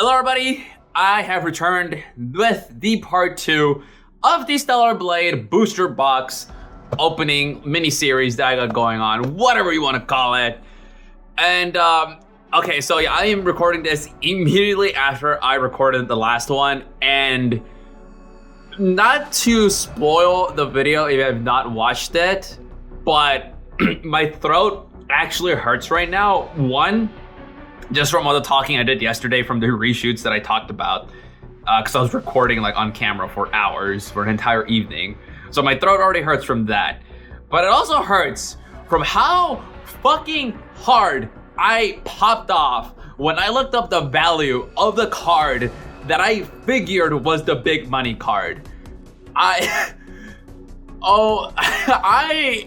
Hello everybody, I have returned with the part 2 of the Stellar Blade booster box opening mini-series that I got going on, whatever you want to call it. And okay, so yeah, I am recording this immediately after I recorded the last one, and not to spoil the video if you have not watched it, but my throat actually hurts right now. One, just from all the talking I did yesterday from the reshoots that I talked about, because I was recording like on camera for hours for an entire evening. So my throat already hurts from that. But it also hurts from how fucking hard I popped off when I looked up the value of the card that I figured was the big money card. I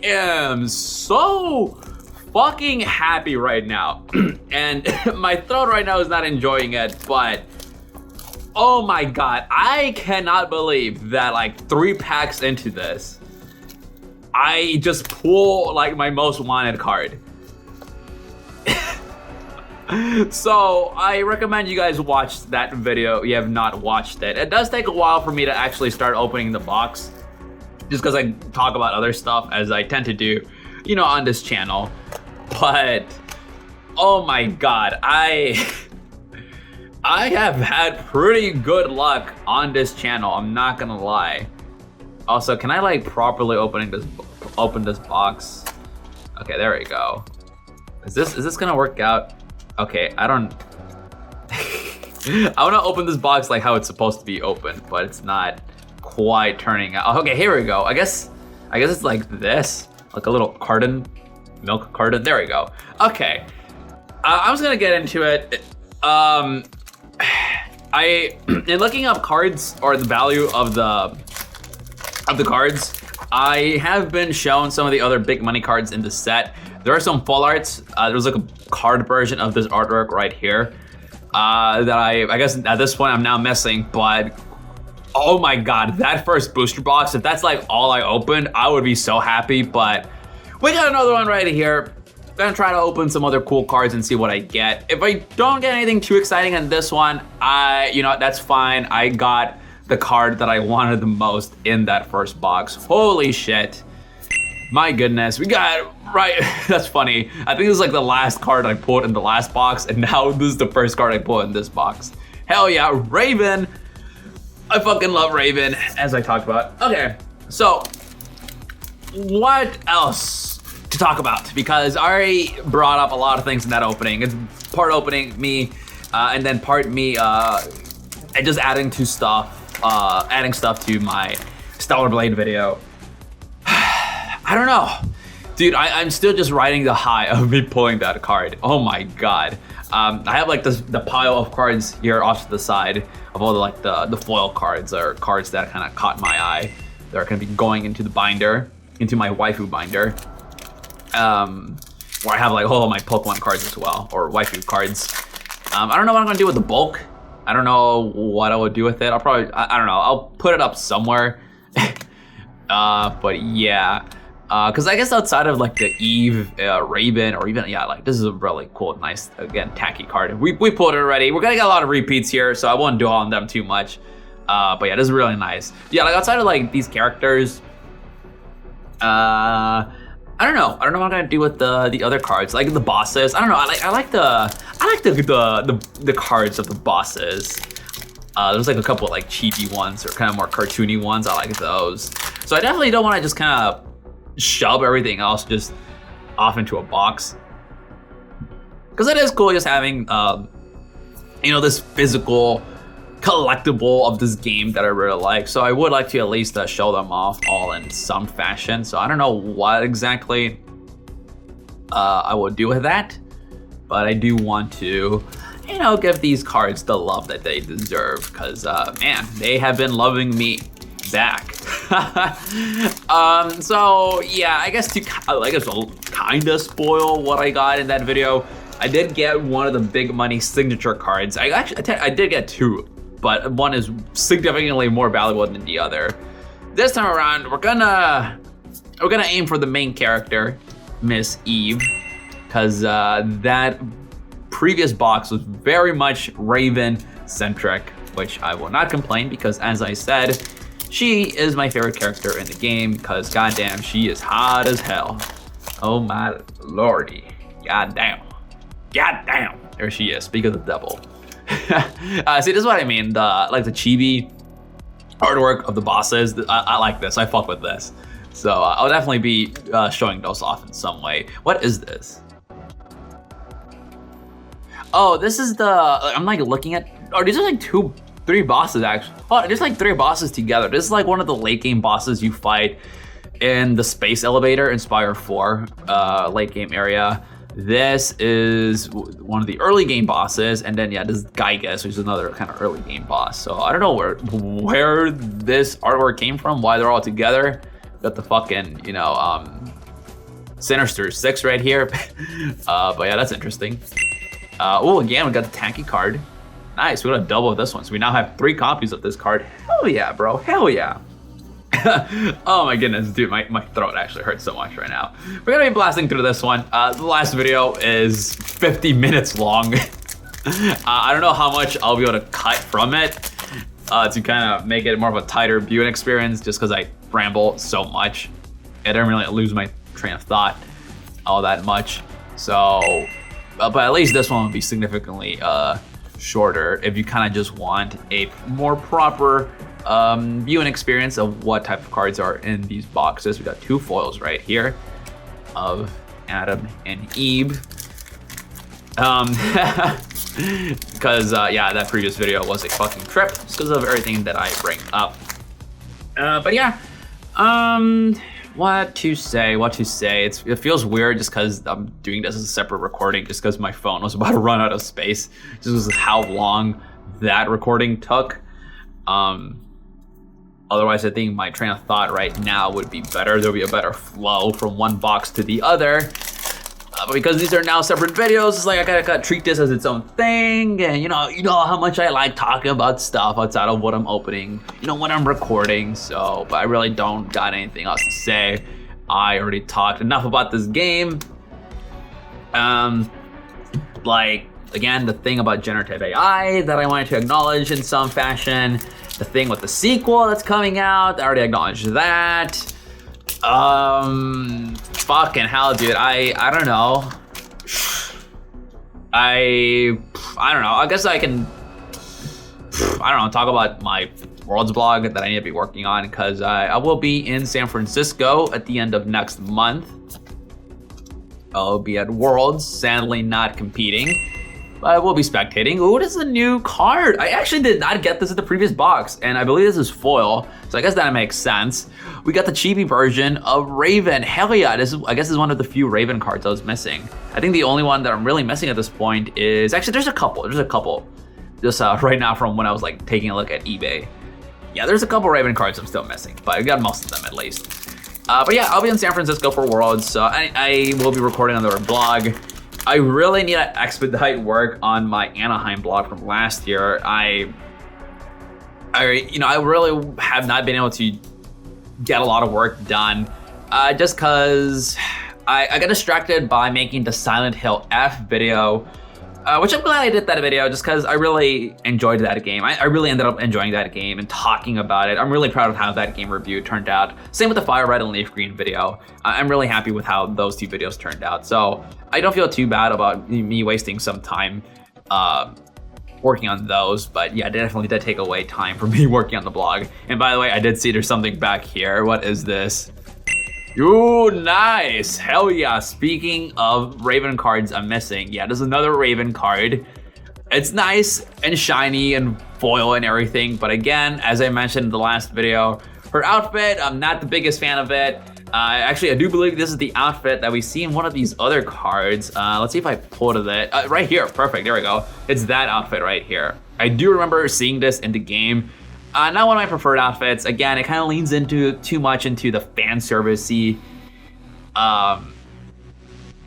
am so fucking happy right now. And my throat right now is not enjoying it, but oh my god, I cannot believe that like 3 packs into this, I just pull like my most wanted card. So I recommend you guys watch that video if you have not watched it. It does take a while for me to actually start opening the box, just because I talk about other stuff as I tend to do, you know, on this channel. But oh my god, I have had pretty good luck on this channel, I'm not gonna lie. Also, can I like properly open this box? Okay, there we go. Is this gonna work out? Okay, I don't I want to open this box like how it's supposed to be opened, but it's not quite turning out. Okay, here we go. I guess it's like this, like a little carton, milk carton. There we go. Okay, I'm just gonna get into it. In looking up cards or the value of the cards, I have been shown some of the other big money cards in the set. There are some full arts. There's like a card version of this artwork right here that I guess at this point I'm now missing, but oh my god, that first booster box, if that's like all I opened, I would be so happy. But we got another one right here. Gonna try to open some other cool cards and see what I get. If I don't get anything too exciting on this one, that's fine. I got the card that I wanted the most in that first box. Holy shit. My goodness, we got, right, that's funny. I think this is like the last card I pulled in the last box, and now this is the first card I pulled in this box. Hell yeah, Raven. I fucking love Raven, as I talked about. Okay, so what else to talk about? Because I already brought up a lot of things in that opening. It's part opening me, and then part me just adding stuff to my Stellar Blade video. I don't know. Dude, I'm still just riding the high of me pulling that card. Oh my god. I have like the pile of cards here off to the side of all the foil cards, or cards that kind of caught my eye. They're gonna be going into the binder, into my waifu binder. Where I have like all of my Pokemon cards as well, or waifu cards. I don't know what I'm gonna do with the bulk. I don't know what I would do with it. I don't know, I'll put it up somewhere. But yeah. Because I guess outside of like the Eve, Raven, or even, yeah, like this is a really cool, nice, again, tacky card. We pulled it already. We're gonna get a lot of repeats here, so I won't dwell on them too much. But yeah, this is really nice. Yeah, like outside of like these characters, I don't know what I'm gonna do with the other cards, like the bosses. I don't know. I like the cards of the bosses. There's like a couple of like chibi ones or kind of more cartoony ones. I like those. So I definitely don't want to just kind of shove everything else just off into a box, because it is cool just having this physical collectible of this game that I really like. So I would like to at least show them off all in some fashion. So I don't know what exactly I will do with that, but I do want to give these cards the love that they deserve, because man, they have been loving me back. So yeah, I guess to kind of spoil what I got in that video, I did get one of the big money signature cards. I did get 2, but one is significantly more valuable than the other. This time around, we're gonna aim for the main character, Miss Eve, because that previous box was very much Raven centric, which I will not complain because, as I said, she is my favorite character in the game because goddamn, she is hot as hell. Oh my lordy, goddamn, goddamn. There she is. Speak of the devil. See, this is what I mean. The chibi artwork of the bosses. I like this. I fuck with this. So I'll definitely be showing those off in some way. What is this? Oh, this is the. I'm like looking at. Oh, these are like 3 bosses actually. Oh, there's like 3 bosses together. This is like one of the late game bosses you fight in the space elevator in Spire 4 late game area. This is one of the early game bosses, and then yeah, this is Gygas, which is another kind of early game boss. So I don't know where this artwork came from, why they're all together. Got the fucking, you know, Sinister 6 right here. But yeah, that's interesting. Oh, again, we got the tanky card. Nice, we got a double of this one. So we now have 3 copies of this card. Hell yeah, bro, hell yeah. Oh my goodness, dude, my throat actually hurts so much right now. We're gonna be blasting through this one. The last video is 50 minutes long. I don't know how much I'll be able to cut from it to kind of make it more of a tighter viewing experience, just because I ramble so much. I don't really lose my train of thought all that much. So, but at least this one will be significantly shorter if you kind of just want a more proper viewing experience of what type of cards are in these boxes. We got 2 foils right here of Adam and Eve. Because yeah, that previous video was a fucking trip just because of everything that I bring up. But yeah, what to say? It feels weird just because I'm doing this as a separate recording, just because my phone was about to run out of space. Just because of how long that recording took. Otherwise, I think my train of thought right now would be better. There'll be a better flow from one box to the other. But because these are now separate videos, it's like I gotta treat this as its own thing. And you know how much I like talking about stuff outside of what I'm opening, when I'm recording. So, but I really don't got anything else to say. I already talked enough about this game. Like, again, the thing about generative AI that I wanted to acknowledge in some fashion. The thing with the sequel that's coming out, I already acknowledged that. Fucking hell, dude. I don't know. I don't know. I guess I can. I don't know. Talk about my Worlds blog that I need to be working on, because I will be in San Francisco at the end of next month. I'll be at Worlds, sadly not competing. I will be spectating. Ooh, this is a new card. I actually did not get this in the previous box, and I believe this is foil, so I guess that makes sense. We got the chibi version of Raven. Hell yeah, I guess this is one of the few Raven cards I was missing. I think the only one that I'm really missing at this point is, actually there's a couple. Just right now from when I was like taking a look at eBay. Yeah, there's a couple Raven cards I'm still missing, but I got most of them at least. But yeah, I'll be in San Francisco for Worlds, so I will be recording on their blog. I really need to expedite work on my Anaheim blog from last year. I really have not been able to get a lot of work done, just because I got distracted by making the Silent Hill F video, which I'm glad I did that video, just because I really enjoyed that game. I really ended up enjoying that game and talking about it. I'm really proud of how that game review turned out. Same with the Fire Red and Leaf Green video. I'm really happy with how those 2 videos turned out. So I don't feel too bad about me wasting some time working on those, but yeah, definitely did take away time from me working on the blog. And by the way, I did see there's something back here. What is this? Ooh, nice. Hell yeah. Speaking of Raven cards I'm missing, yeah, there's another Raven card. It's nice and shiny and foil and everything, but again, as I mentioned in the last video, her outfit, I'm not the biggest fan of it. Actually, I do believe this is the outfit that we see in one of these other cards. Let's see if I pulled it. Right here, perfect, there we go. It's that outfit right here. I do remember seeing this in the game. Not one of my preferred outfits. Again, it kind of leans into too much into the fan servicey, I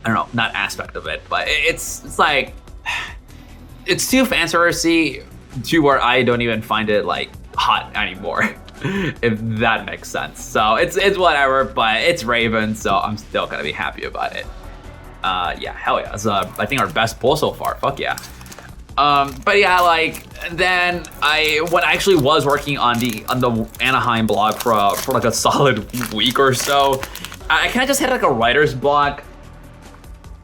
don't know, not aspect of it, but it's like, it's too fan servicey to where I don't even find it like hot anymore. If that makes sense. So it's whatever, but it's Raven, so I'm still gonna be happy about it. Yeah, hell yeah. It's I think our best pull so far. Fuck yeah. But yeah, like then when I actually was working on the Anaheim blog for like a solid week or so, I kind of just had like a writer's block.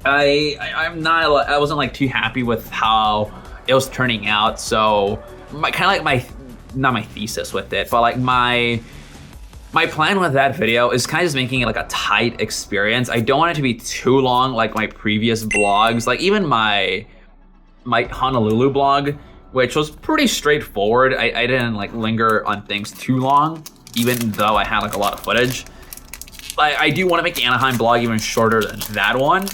I wasn't like too happy with how it was turning out, so not my thesis with it, but like my plan with that video is kind of just making it like a tight experience. I don't want it to be too long like my previous blogs, like even my Honolulu blog, which was pretty straightforward. I didn't like linger on things too long, even though I had like a lot of footage. I do want to make the Anaheim blog even shorter than that one,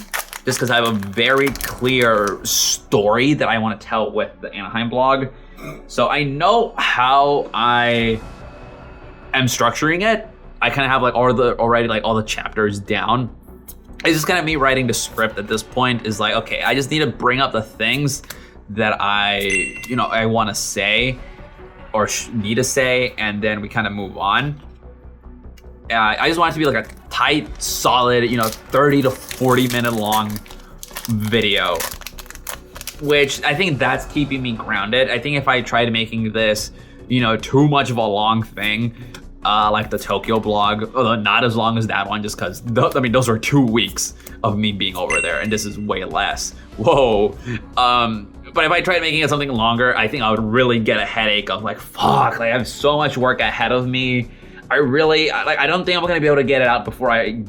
just because I have a very clear story that I want to tell with the Anaheim blog. So I know how I am structuring it. I kind of have like already like all the chapters down. It's just kind of me writing the script at this point. Is like, okay, I just need to bring up the things that I want to say or need to say, and then we kind of move on. I just want it to be like a tight, solid, 30 to 40 minute long video, which I think that's keeping me grounded. I think if I tried making this, too much of a long thing, like the Tokyo blog, although not as long as that one, just because, those were 2 weeks of me being over there, and this is way less. Whoa. But if I tried making it something longer, I think I would really get a headache of like, fuck, like I have so much work ahead of me. I don't think I'm gonna be able to get it out before I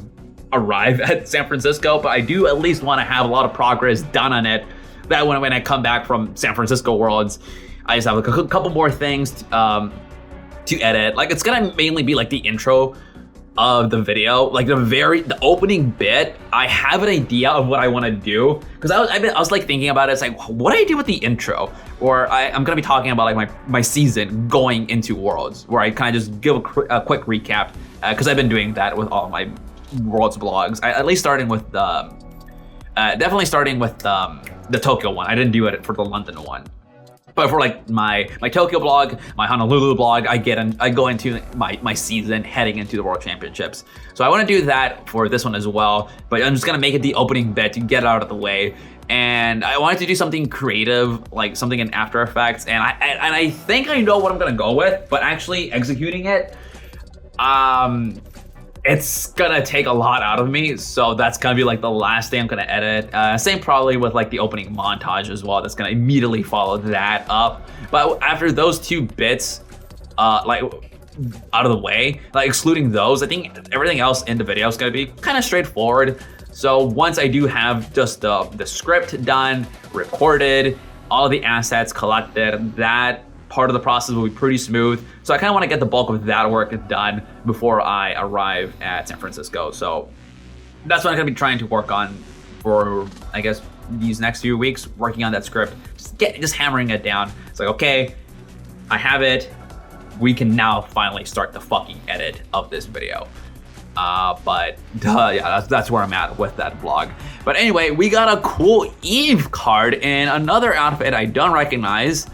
arrive at San Francisco, but I do at least want to have a lot of progress done on it. That when I come back from San Francisco Worlds, I just have like a couple more things to edit. Like it's gonna mainly be like the intro of the video, like the opening bit. I have an idea of what I want to do, because I was like thinking about it. It's like, what do I do with the intro? Or I'm gonna be talking about like my season going into Worlds, where I kind of just give a quick recap, because I've been doing that with all my Worlds blogs. At least starting with definitely starting with the Tokyo one. I didn't do it for the London one. But for like my Tokyo blog, my Honolulu blog, I go into my season heading into the World Championships. So I want to do that for this one as well, but I'm just gonna make it the opening bit to get it out of the way. And I wanted to do something creative, like something in After Effects, and I think I know what I'm gonna go with, but actually executing it, it's gonna take a lot out of me, so that's gonna be like the last thing I'm gonna edit. Same probably with like the opening montage as well. That's gonna immediately follow that up. But after those 2 bits, like out of the way, like excluding those, I think everything else in the video is gonna be kind of straightforward. So once I do have just the script done, recorded, all of the assets collected, that part of the process will be pretty smooth. So I kind of want to get the bulk of that work done before I arrive at San Francisco. So that's what I'm going to be trying to work on for, I guess, these next few weeks, working on that script, just hammering it down. It's like, okay, I have it. We can now finally start the fucking edit of this video. Yeah, that's where I'm at with that vlog. But anyway, we got a cool Eve card in another outfit I don't recognize.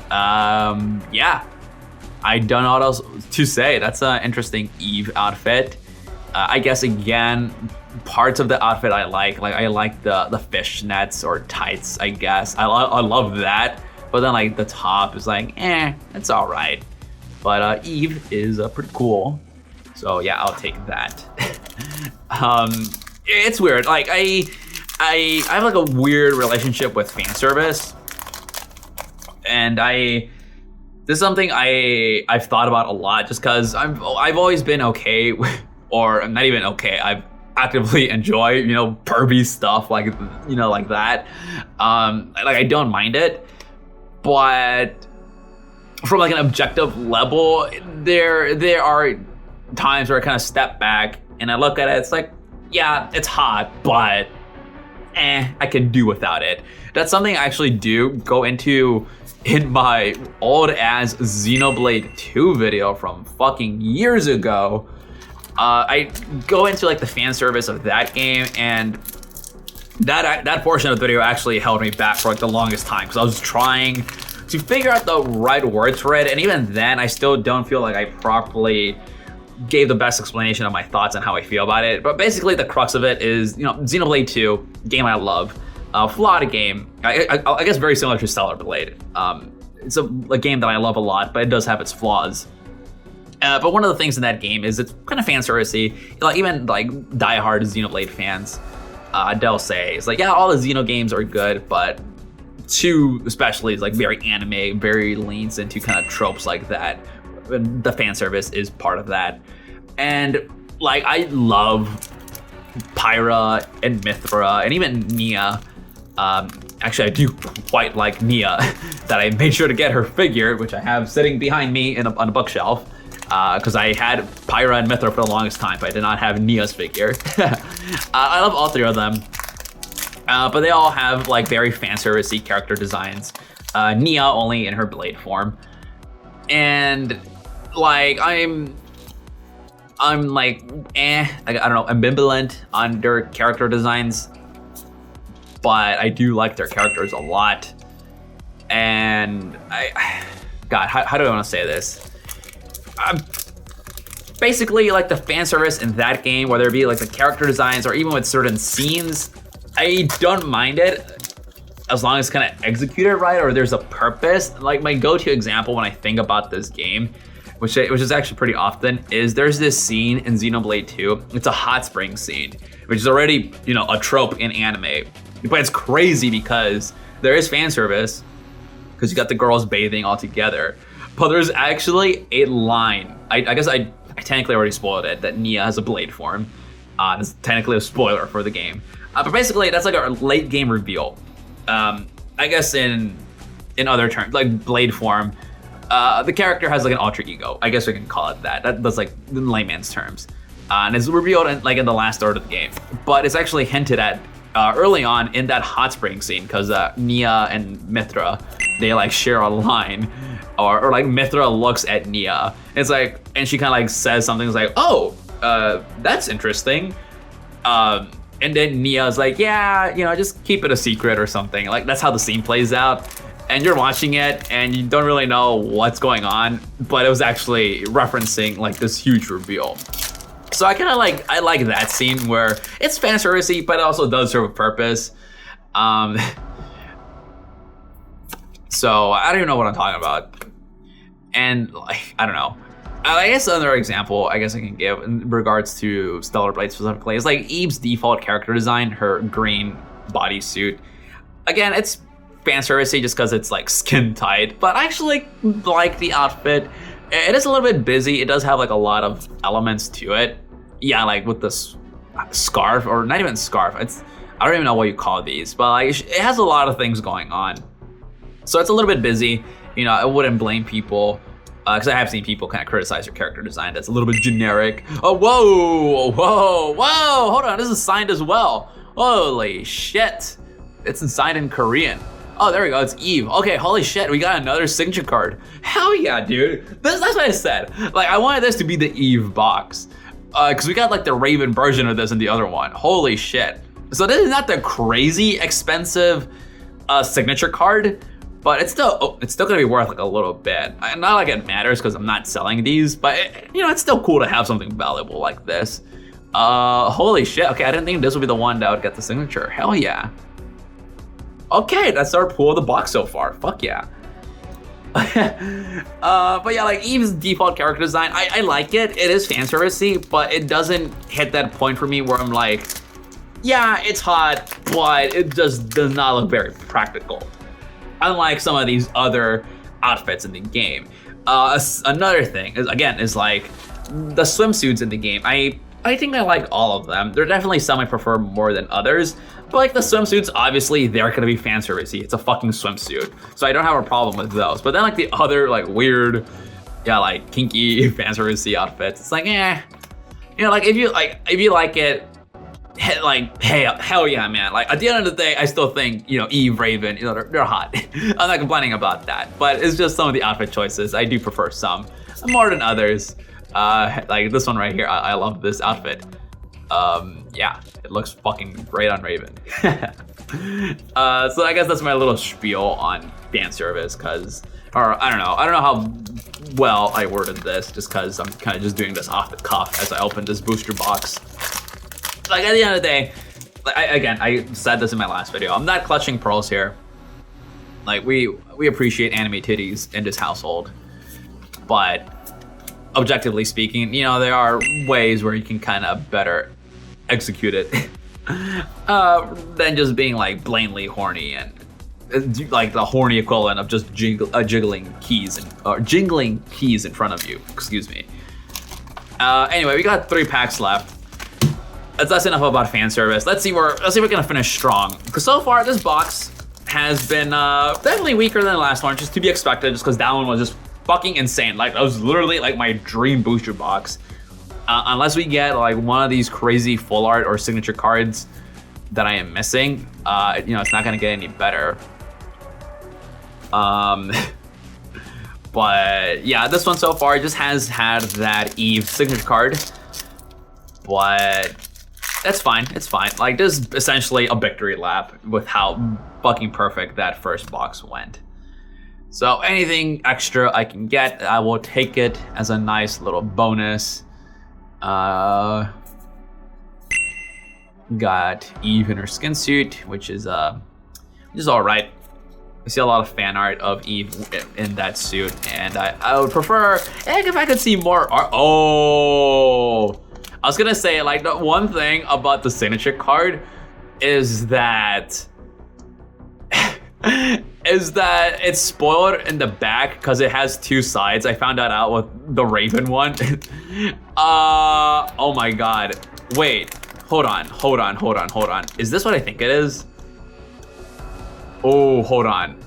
Yeah, I don't know what else to say. That's an interesting Eve outfit. I guess again, parts of the outfit I like I like the fishnets or tights, I guess. I love that. But then like the top is like, it's all right. But Eve is pretty cool. So yeah, I'll take that. It's weird. Like I have like a weird relationship with fan service. And this is something I've thought about a lot, just because I've always been okay with, or not even okay, I've actively enjoy, pervy stuff like, like that. Like I don't mind it, but from like an objective level, there are times where I kind of step back and I look at it, it's like, yeah, it's hot, but I can do without it. That's something I actually do go into in my old ass Xenoblade 2 video from fucking years ago. I go into like the fan service of that game, and that portion of the video actually held me back for like the longest time, because I was trying to figure out the right words for it, and even then I still don't feel like I properly gave the best explanation of my thoughts and how I feel about it. But basically, the crux of it is, Xenoblade 2, game I love, flawed game. I guess very similar to Stellar Blade. It's a game that I love a lot, but it does have its flaws. But one of the things in that game is it's kind of fan servicey. Like even like diehard Xenoblade fans, they'll say it's like, yeah, all the Xeno games are good, but 2 especially is like very anime, very leans into kind of tropes like that. The fan service is part of that, and like I love Pyra and Mithra and even Nia. Actually, I do quite like Nia. That I made sure to get her figure, which I have sitting behind me on a bookshelf. Because I had Pyra and Mithra for the longest time, but I did not have Nia's figure. I love all 3 of them, but they all have like very fan servicey character designs. Nia only in her blade form, and like I'm like I don't know, ambivalent on their character designs, but I do like their characters a lot. And God, how do I want to say this? Basically, like the fan service in that game, whether it be like the character designs or even with certain scenes, I don't mind it as long as it's kind of executed right or there's a purpose. Like my go-to example when I think about this game, which is actually pretty often, is there's this scene in Xenoblade 2. It's a hot spring scene, which is already, a trope in anime. But it's crazy because there is fan service because you got the girls bathing all together. But there's actually a line. I guess I technically already spoiled it, that Nia has a blade form. It's technically a spoiler for the game. But basically, that's like a late game reveal. I guess in other terms, like blade form, the character has like an alter ego. I guess we can call it that. That's like in layman's terms. And it's revealed in the last third of the game. But it's actually hinted at early on in that hot spring scene because Nia and Mithra, they like share a line. Or like Mithra looks at Nia. It's like, and she kind of like says something like, "Oh, that's interesting." And then Nia's like, "Yeah, just keep it a secret or something." Like that's how the scene plays out. And you're watching it, and you don't really know what's going on, but it was actually referencing like this huge reveal. So I kind of like that scene where it's fan servicey, but it also does serve a purpose. So I don't even know what I'm talking about. And like, I don't know. I guess another example I can give in regards to Stellar Blade specifically is like Eve's default character design, her green bodysuit. Again, it's fan servicey just because it's like skin tight, but I actually like the outfit. It is a little bit busy. It does have like a lot of elements to it. Yeah, like with this scarf, or not even scarf. I don't even know what you call these, but like it has a lot of things going on. So it's a little bit busy. I wouldn't blame people because I have seen people kind of criticize your character design that's a little bit generic. Oh, whoa, hold on. This is signed as well. Holy shit. It's signed in Korean. Oh, there we go. It's Eve. Okay, holy shit. We got another signature card. Hell yeah, dude. That's what I said. Like, I wanted this to be the Eve box because we got like the Raven version of this in the other one. Holy shit. So this is not the crazy expensive signature card, but it's still gonna be worth like a little bit. Not like it matters because I'm not selling these, but it's still cool to have something valuable like this. Holy shit. Okay, I didn't think this would be the one that would get the signature. Hell yeah. Okay, that's our pull of the box so far. Fuck yeah. But yeah, like Eve's default character design, I like it. It is fan servicey, but it doesn't hit that point for me where I'm like, yeah, it's hot, but it just does not look very practical. Unlike some of these other outfits in the game. Another thing is like the swimsuits in the game. I think I like all of them. There are definitely some I prefer more than others, but like the swimsuits, obviously they're gonna be fan servicey. It's a fucking swimsuit, so I don't have a problem with those. But then like the other like weird, like kinky fan servicey outfits, it's like like if you like it. Like, hey, hell yeah, man. Like, at the end of the day, I still think, Eve, Raven, they're hot. I'm not complaining about that, but it's just some of the outfit choices. I do prefer some more than others. Like this one right here, I love this outfit. Yeah, it looks fucking great on Raven. So I guess that's my little spiel on fan service, or I don't know how well I worded this, just because I'm kind of just doing this off the cuff as I open this booster box. Like at the end of the day, I said this in my last video, I'm not clutching pearls here. Like we appreciate anime titties in this household, but objectively speaking, you know, there are ways where you can kind of better execute it than just being like blatantly horny and like the horny equivalent of just jingling keys in front of you. Excuse me. Anyway, we got 3 packs left. That's enough about fan service. Let's see if we're gonna finish strong. Because so far this box has been definitely weaker than the last one, just to be expected, just because that one was just fucking insane. Like that was literally like my dream booster box. Unless we get like one of these crazy full art or signature cards that I am missing, you know, it's not gonna get any better. But yeah, this one so far just has had that Eve signature card, but that's fine. It's fine. Like this is essentially a victory lap with how fucking perfect that first box went. So anything extra I can get, I will take it as a nice little bonus. Got Eve in her skin suit, which is all right. I see a lot of fan art of Eve in that suit, and I would prefer if I could see more art. Oh, I was gonna say, like, the one thing about the signature card is that it's spoiled in the back because it has 2 sides. I found that out with the Raven one. Oh my god. Wait, hold on. Is this what I think it is? Oh, hold on.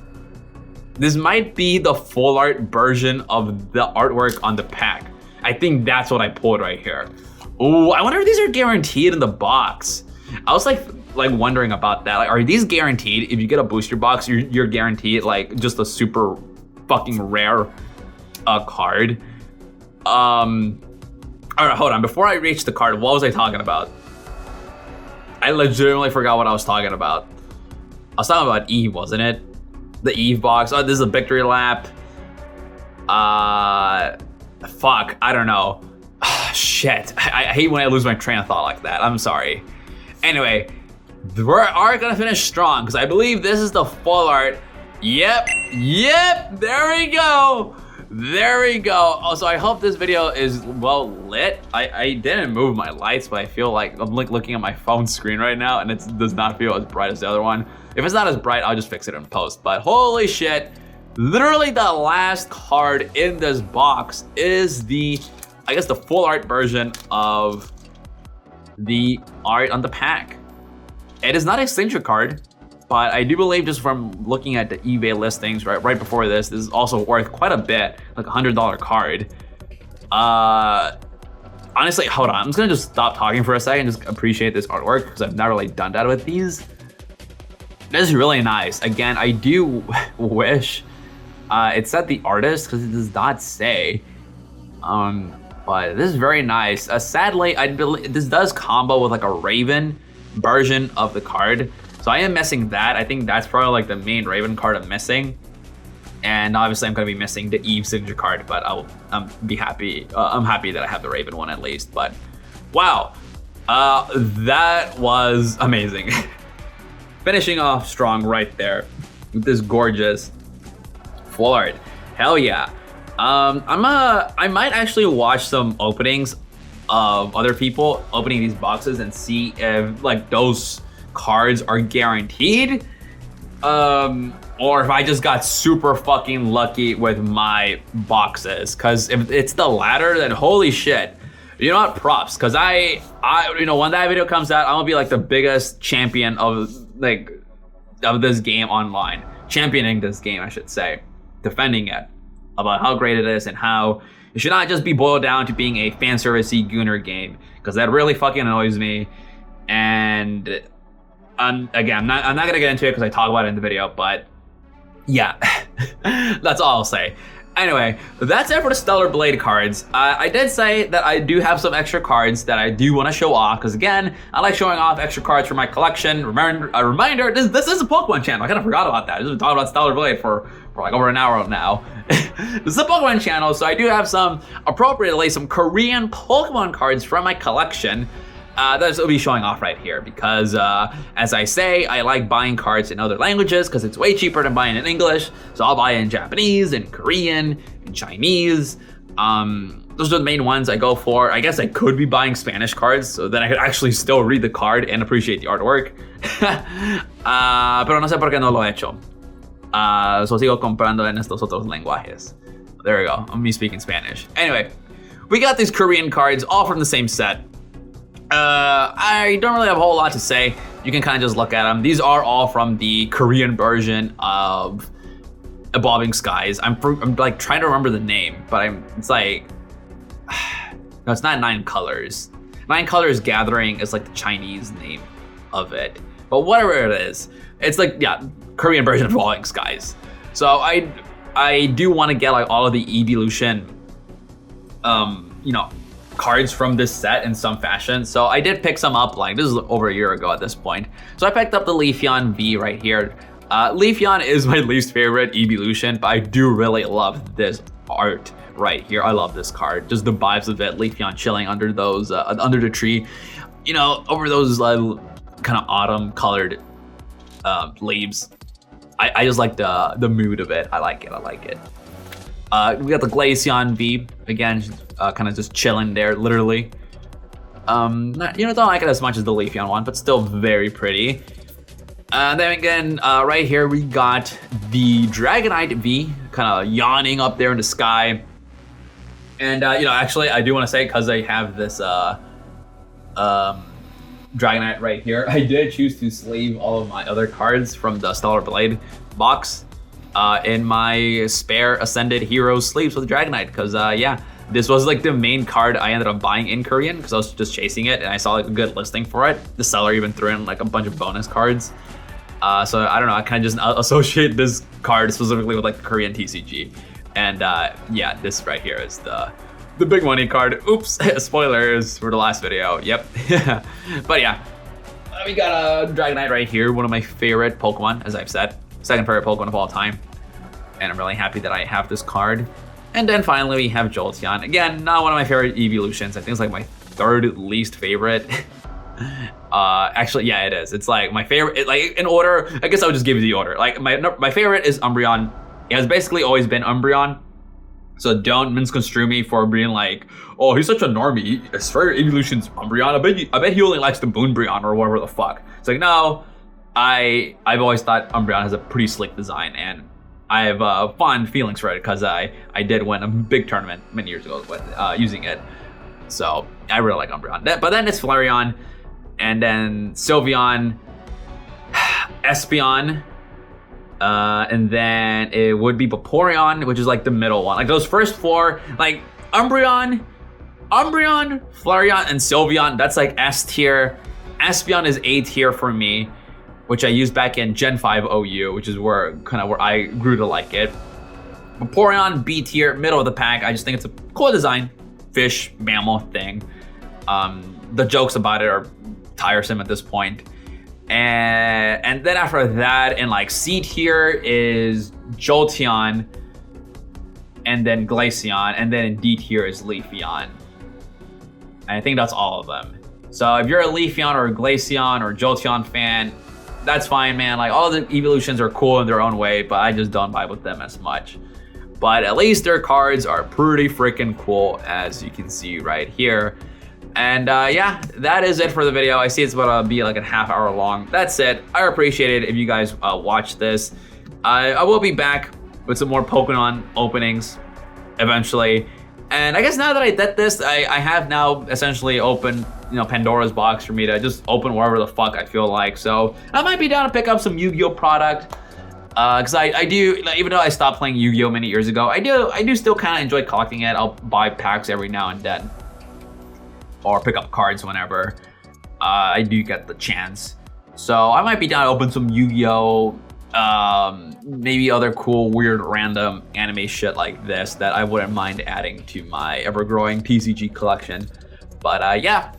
This might be the full art version of the artwork on the pack. I think that's what I pulled right here. Oh, I wonder if these are guaranteed in the box. I was like wondering about that. Like, are these guaranteed? If you get a booster box, you're guaranteed like just a super fucking rare card. All right, hold on. Before I reach the card, what was I talking about? I legitimately forgot what I was talking about. I was talking about Eve, wasn't it? The Eve box. Oh, this is a victory lap. Fuck, I don't know. Shit, I hate when I lose my train of thought like that. I'm sorry. Anyway, we are gonna finish strong because I believe this is the full art. Yep, there we go. Also, I hope this video is well lit. I didn't move my lights, but I feel like I'm looking at my phone screen right now and it does not feel as bright as the other one. If it's not as bright, I'll just fix it in post. But holy shit, literally the last card in this box is I guess the full art version of the art on the pack. It is not a signature card, but I do believe just from looking at the eBay listings right before this is also worth quite a bit, like $100 card. Honestly, hold on, I'm just gonna just stop talking for a second, just appreciate this artwork because I've not really done that with these. This is really nice. Again, I do wish it said the artist because it does not say. But this is very nice. Sadly, I believe this does combo with like a Raven version of the card. So I am missing that. I think that's probably like the main Raven card I'm missing. And obviously I'm gonna be missing the Eve signature card, but I'm happy that I have the Raven one at least. But wow, that was amazing. Finishing off strong right there with this gorgeous full art. Hell yeah. I might actually watch some openings of other people opening these boxes and see if like those cards are guaranteed, or if I just got super fucking lucky with my boxes. Cause if it's the latter, then holy shit. You know what? Props. Cause I you know, when that video comes out, I'm gonna be like the biggest champion of this game online. Championing this game, I should say. Defending it. About how great it is and how it should not just be boiled down to being a fan servicey gooner game, because that really fucking annoys me. And again, I'm not gonna get into it because I talk about it in the video, but yeah, that's all I'll say. Anyway, that's it for the Stellar Blade cards. I did say that I do have some extra cards that I do want to show off, because again, I like showing off extra cards for my collection. A reminder, this is a Pokemon channel. I kind of forgot about that. I've been talking about Stellar Blade for like over an hour now. This is a Pokemon channel, so I do have some Korean Pokemon cards from my collection. That will be showing off right here because, as I say, I like buying cards in other languages because it's way cheaper than buying in English. So I'll buy in Japanese and Korean and Chinese. Those are the main ones I go for. I guess I could be buying Spanish cards so then I could actually still read the card and appreciate the artwork. Pero no sé por qué no lo he hecho. So sigo comprando en estos otros lenguajes. There we go. I'm me speaking Spanish. Anyway, we got these Korean cards all from the same set. I don't really have a whole lot to say. You can kind of just look at them. These are all from the Korean version of Evolving Skies. I'm like trying to remember the name, but it's like, no, it's not 9 Colors. 9 Colors Gathering is like the Chinese name of it. But whatever it is, it's like, yeah, Korean version of Evolving Skies. So I do want to get like all of the evolution, cards from this set in some fashion. So I did pick some up, like this is over a year ago at this point. So I picked up the Leafeon V right here. Leafeon is my least favorite evolution, but I do really love this art right here. I love this card, just the vibes of it. Leafeon chilling under those, under the tree, over those kind of autumn colored leaves. I just like the mood of it. I like it. We got the Glaceon V again, kind of just chilling there, literally. Don't like it as much as the Leafeon one, but still very pretty. Then again, right here we got the Dragonite V, kind of yawning up there in the sky. And actually, I do want to say, because I have this Dragonite right here, I did choose to sleeve all of my other cards from the Stellar Blade box in my spare Ascended Heroes sleeves with Dragonite, because this was like the main card I ended up buying in Korean because I was just chasing it and I saw like a good listing for it. The seller even threw in like a bunch of bonus cards. So I don't know, I kind of just associate this card specifically with like the Korean TCG. And this right here is the big money card. Oops, spoilers for the last video. Yep. But yeah, we got a Dragonite right here, one of my favorite Pokemon, as I've said. Second favorite Pokemon of all time. And I'm really happy that I have this card. And then finally we have Jolteon. Again, not one of my favorite evolutions. I think it's like my third least favorite. Actually, yeah, it is. It's like my favorite, like in order, I guess I would just give you the order. Like my favorite is Umbreon. It has basically always been Umbreon. So don't misconstrue me for being like, oh, he's such a normie. His favorite evolution's Umbreon. I bet he only likes the Moonbreon or whatever the fuck. It's like, no, I've always thought Umbreon has a pretty slick design, and I have fond feelings for it because I did win a big tournament many years ago with using it. So I really like Umbreon. But then it's Flareon, and then Sylveon, Espeon, and then it would be Vaporeon, which is like the middle one. Like those first 4, like Umbreon, Flareon, and Sylveon, that's like S tier. Espeon is A tier for me, which I used back in Gen 5 OU, which is where I grew to like it. Vaporeon, B tier, middle of the pack. I just think it's a cool design, fish, mammal thing. The jokes about it are tiresome at this point. And then after that, in like C tier is Jolteon, and then Glaceon, and then in D tier is Leafeon. And I think that's all of them. So if you're a Leafeon or a Glaceon or Jolteon fan, that's fine, man. Like all the evolutions are cool in their own way, but I just don't vibe with them as much. But at least their cards are pretty freaking cool, as you can see right here. And that is it for the video. I see it's about to be like a half-hour long. That's it. I appreciate it if you guys watch this. I will be back with some more Pokemon openings eventually. And I guess now that I did this, I have now essentially opened, Pandora's box for me to just open wherever the fuck I feel like. So I might be down to pick up some Yu-Gi-Oh product. Because I do, even though I stopped playing Yu-Gi-Oh many years ago, I do still kind of enjoy collecting it. I'll buy packs every now and then, or pick up cards whenever I do get the chance. So I might be down to open some Yu-Gi-Oh maybe other cool, weird, random anime shit like this that I wouldn't mind adding to my ever-growing PCG collection. But yeah,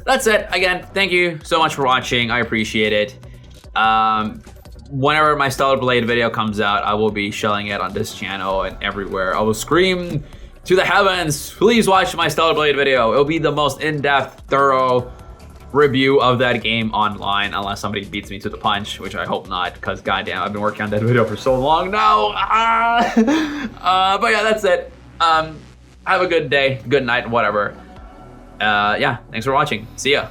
that's it. Again, thank you so much for watching. I appreciate it. Whenever my Stellar Blade video comes out, I will be shelling it on this channel and everywhere. I will scream to the heavens, please watch my Stellar Blade video. It'll be the most in-depth, thorough review of that game online, unless somebody beats me to the punch, which I hope not, because goddamn, I've been working on that video for so long now. But yeah, that's it. Have a good day, good night, whatever. Yeah, thanks for watching. See ya.